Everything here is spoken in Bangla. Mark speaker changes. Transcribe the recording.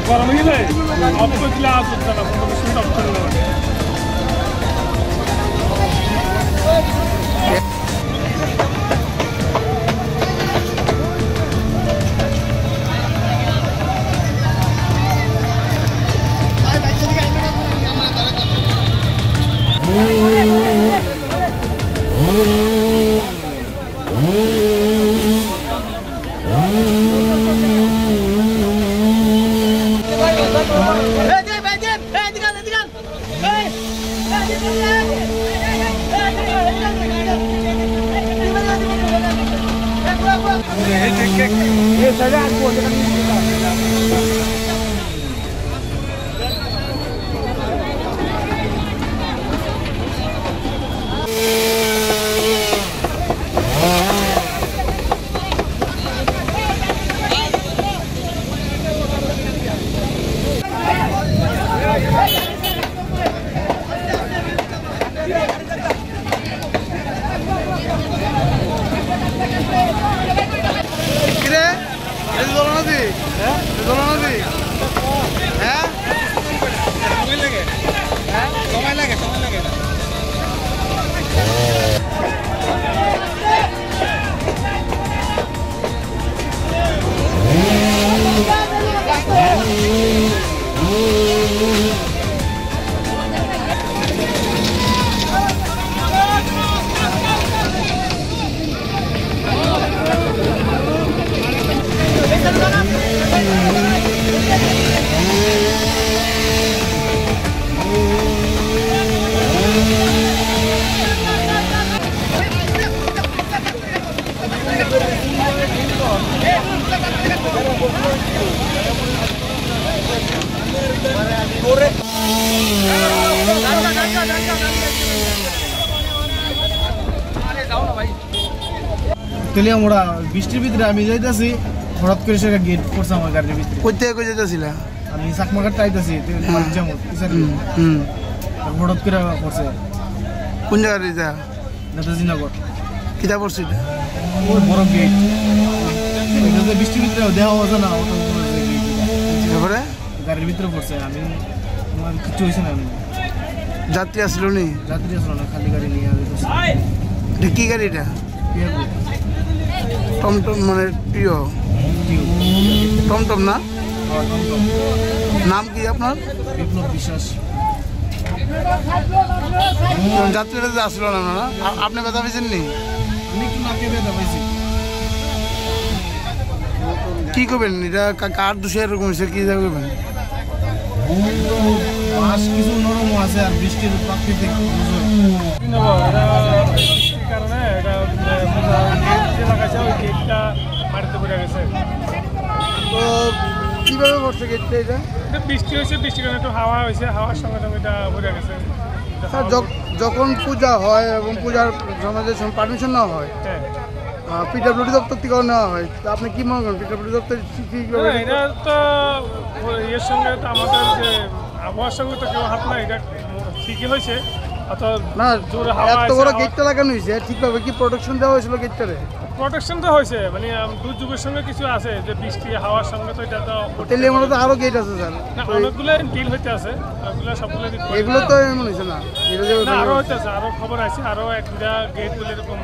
Speaker 1: গরম হয়ে যায় অফ করে দিলে আজ হচ্ছে না 15 মিনিট অফ করে দেবেন
Speaker 2: তেলিয়ামোড়া বৃষ্টির ভিতরে আমি যাইতেছি হঠাৎ করে সেটা গেট করছে আমার গাড়ির ভিতরে
Speaker 3: কই যেতেছিল
Speaker 2: আমি চাকমাঘাটটা আইতেছি হঠাৎ করে পড়ছে
Speaker 3: কোন জায়গায় এটা
Speaker 2: নেতাজিনগর
Speaker 3: কিতা পড়ছে
Speaker 2: ওই বড় গেট বৃষ্টির ভিতরে দেওয়া হচ্ছে না
Speaker 3: তারপরে
Speaker 2: গাড়ির ভিতরে পড়ছে আমি আমার কিছু হয়েছে না
Speaker 3: যাত্রী আসলো নি
Speaker 2: যাত্রী আসলো না খালি গাড়ি নিয়ে
Speaker 3: এটা কি গাড়ি এটা টমটম মানে প্রিয় টমটম না নাম কি আপনার
Speaker 2: বিপ্লব বিশ্বাস
Speaker 3: যাত্রীরা যে আসলো না না আপনি ব্যথা পেয়েছেন নি
Speaker 2: আমি একটু নাকে ব্যথা পাইছি
Speaker 3: কি করবেন এটা কার দোষে এরকম হয়েছে কি করবেন
Speaker 2: মাছ কিছু নরম আছে আর বৃষ্টির প্রাকৃতিক
Speaker 1: কারণে এটা যে লাগাইছে ওই গেটটা মাটিতে পড়ে গেছে
Speaker 3: তো কীভাবে পড়ছে গেটটা এটা
Speaker 1: বৃষ্টি হয়েছে বৃষ্টির কারণে একটু হাওয়া হয়েছে হাওয়ার সঙ্গে সঙ্গে এটা পড়ে গেছে
Speaker 3: যখন পূজা হয় এবং পূজার সমাজের পারমিশন নেওয়া হয় পিডব্লিউডি দপ্তর থেকে নেওয়া হয় তা আপনি কি মনে করেন পিডব্লিউডি দপ্তর
Speaker 1: এটা তো এর সঙ্গে তো আমাদের যে আবহাওয়ার সঙ্গে তো কেউ হাত নাই এটা ঠিকই হয়েছে
Speaker 3: না এত বড় গেটটা লাগানো হয়েছে ঠিকভাবে কি প্রোটেকশন দেওয়া হয়েছিল গেটটারে
Speaker 1: প্রোটেকশন তো হয়েছে মানে দুর্যোগের সঙ্গে কিছু আছে যে বৃষ্টি হাওয়ার সঙ্গে তো এটা তো
Speaker 3: তেলিয়ামোড়া তো আরো গেট আছে স্যার
Speaker 1: না অনেকগুলো ডিল হইতে আছে ওগুলো সবগুলো
Speaker 3: এগুলো তো এমন হয়েছে না
Speaker 1: আরো হইতে আছে আরো খবর আছে আরো এক দুটা গেট এরকম